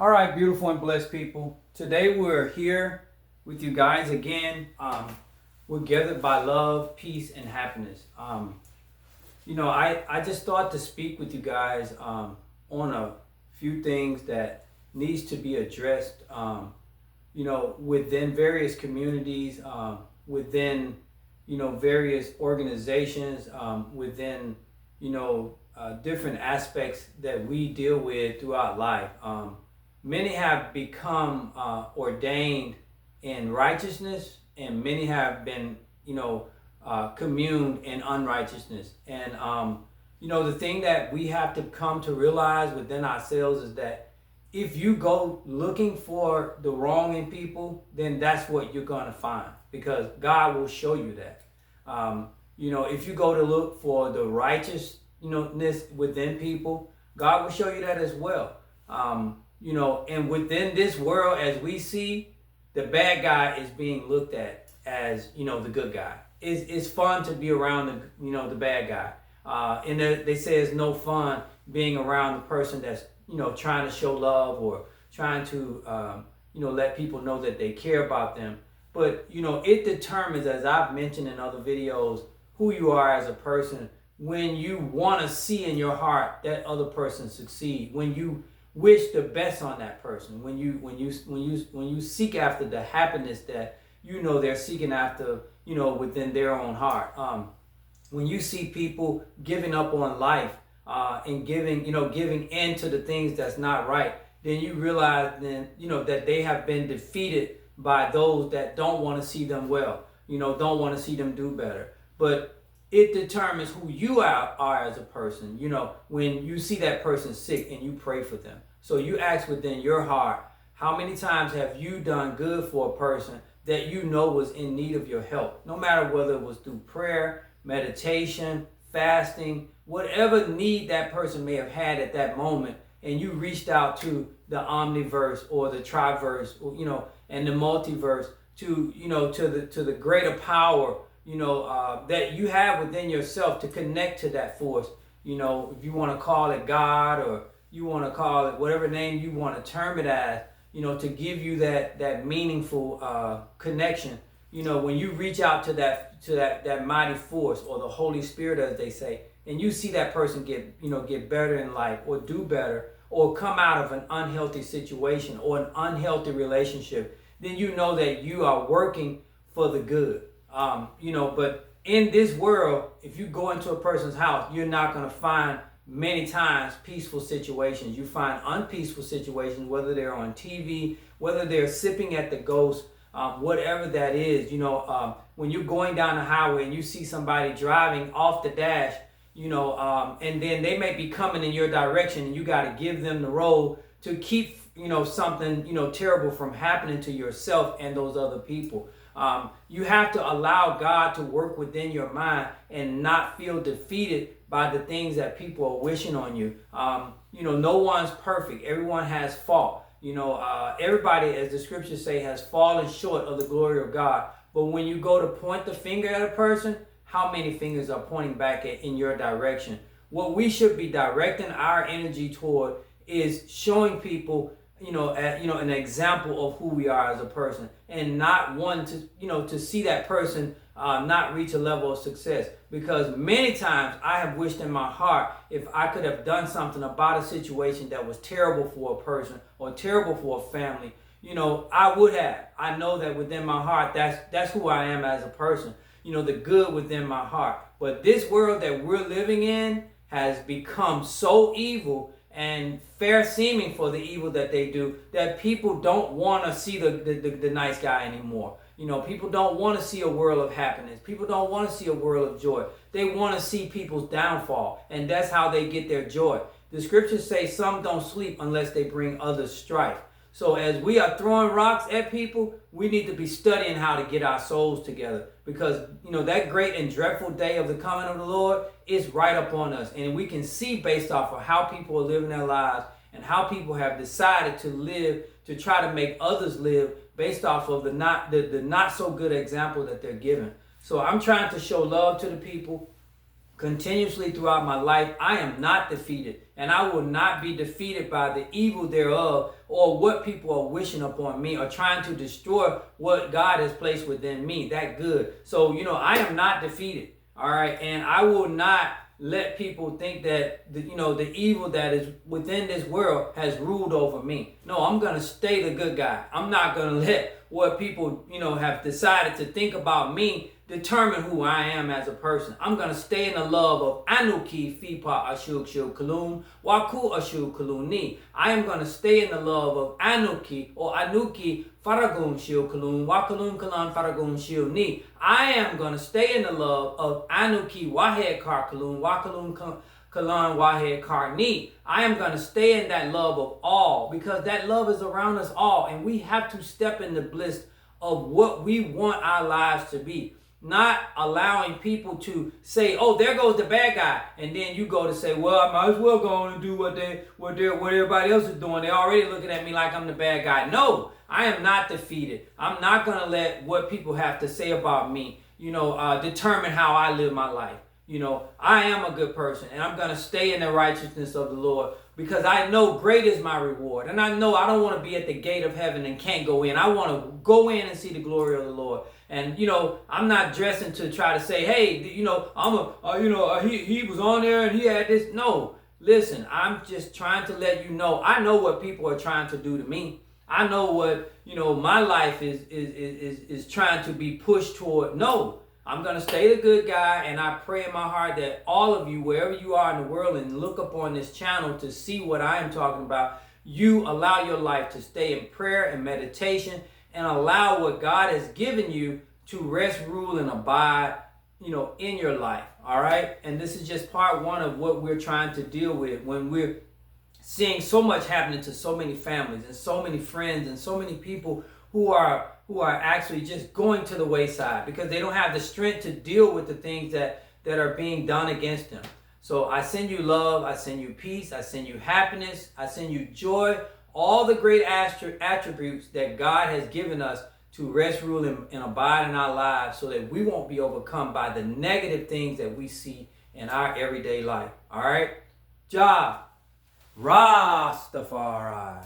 All right, beautiful and blessed people. Today we're here with you guys again. We're gathered by love, peace, and happiness. I just thought to speak with you guys on a few things that needs to be addressed. Within various communities, within various organizations, within different aspects that we deal with throughout life. Many have become ordained in righteousness, and many have been, communed in unrighteousness. And the thing that we have to come to realize within ourselves is that if you go looking for the wrong in people, then that's what you're going to find, because God will show you that. If you go to look for the righteousness within people, God will show you that as well. And within this world, as we see, the bad guy is being looked at as, the good guy. It's fun to be around the bad guy. And they say it's no fun being around the person that's, trying to show love or trying to, let people know that they care about them. But, it determines, as I've mentioned in other videos, who you are as a person when you want to see in your heart that other person succeed, when you wish the best on that person, when you seek after the happiness that they're seeking after, within their own heart. When you see people giving up on life and giving in to the things that's not right, then you realize that they have been defeated by those that don't want to see them well, don't want to see them do better. But it determines who you are as a person, when you see that person sick and you pray for them. So you ask within your heart, how many times have you done good for a person that was in need of your help? No matter whether it was through prayer, meditation, fasting, whatever need that person may have had at that moment, and you reached out to the omniverse or the triverse, and the multiverse to the greater power that you have within yourself to connect to that force. If you want to call it God, or you want to call it whatever name you want to term it as, to give you that meaningful connection. When you reach out to that mighty force, or the Holy Spirit, as they say, and you see that person get better in life, or do better, or come out of an unhealthy situation or an unhealthy relationship, then you know that you are working for the good. But in this world, if you go into a person's house, you're not going to find many times peaceful situations. You find unpeaceful situations, whether they're on TV, whether they're sipping at the ghost, whatever that is. When you're going down the highway and you see somebody driving off the dash, and then they may be coming in your direction, and you got to give them the road to keep, something, terrible from happening to yourself and those other people. You have to allow God to work within your mind and not feel defeated by the things that people are wishing on you. No one's perfect. Everyone has fault. Everybody, as the scriptures say, has fallen short of the glory of God. But when you go to point the finger at a person, how many fingers are pointing back in your direction? What we should be directing our energy toward is showing people an example of who we are as a person, and not one to see that person not reach a level of success. Because many times I have wished in my heart, if I could have done something about a situation that was terrible for a person or terrible for a family, I would have. I know that within my heart, that's who I am as a person, the good within my heart. But this world that we're living in has become so evil and fair seeming for the evil that they do, that people don't want to see the nice guy anymore. People don't want to see a world of happiness. People don't want to see a world of joy. They want to see people's downfall, and that's how they get their joy. The scriptures say some don't sleep unless they bring others strife. So as we are throwing rocks at people, we need to be studying how to get our souls together, because that great and dreadful day of the coming of the Lord is right upon us. And we can see, based off of how people are living their lives and how people have decided to live to try to make others live, based off of the not so good example that they're given. So I'm trying to show love to the people, continuously throughout my life, I am not defeated. And I will not be defeated by the evil thereof or what people are wishing upon me or trying to destroy what God has placed within me. That good. So, I am not defeated. All right. And I will not let people think that the evil that is within this world has ruled over me. No, I'm going to stay the good guy. I'm not going to let what people, have decided to think about me determine who I am as a person. I'm going to stay in the love of Anuki Fipa Ashuk Shul Kalun Waku Ashuk Kaluni. I am going to stay in the love of Anuki or Anuki Faragun Shil Kalun Wakalun Kalan Faragun Shil Ni. I am going to stay in the love of Anuki Wahed Kar Kalun Wakalun Kalan Wahed Kar Ni. I am going to stay in that love of all, because that love is around us all, and we have to step in the bliss of what we want our lives to be. Not allowing people to say, "Oh, there goes the bad guy," and then you go to say, "Well, I might as well go on and do what everybody else is doing. They're already looking at me like I'm the bad guy." No, I am not defeated. I'm not gonna let what people have to say about me, determine how I live my life. I am a good person, and I'm gonna stay in the righteousness of the Lord, because I know great is my reward, and I know I don't want to be at the gate of heaven and can't go in. I want to go in and see the glory of the Lord. And I'm not dressing to try to say, "Hey, he was on there and he had this." No, listen, I'm just trying to let you know. I know what people are trying to do to me. I know what my life is trying to be pushed toward. No, I'm gonna stay the good guy, and I pray in my heart that all of you, wherever you are in the world, and look up on this channel to see what I am talking about, you allow your life to stay in prayer and meditation, and allow what God has given you to rest, rule, and abide, in your life. All right. And this is just part one of what we're trying to deal with when we're seeing so much happening to so many families and so many friends and so many people who are actually just going to the wayside because they don't have the strength to deal with the things that are being done against them. So I send you love, I send you peace, I send you happiness, I send you joy, all the great attributes that God has given us to rest, rule, and abide in our lives, so that we won't be overcome by the negative things that we see in our everyday life. All right? Jah Rastafari.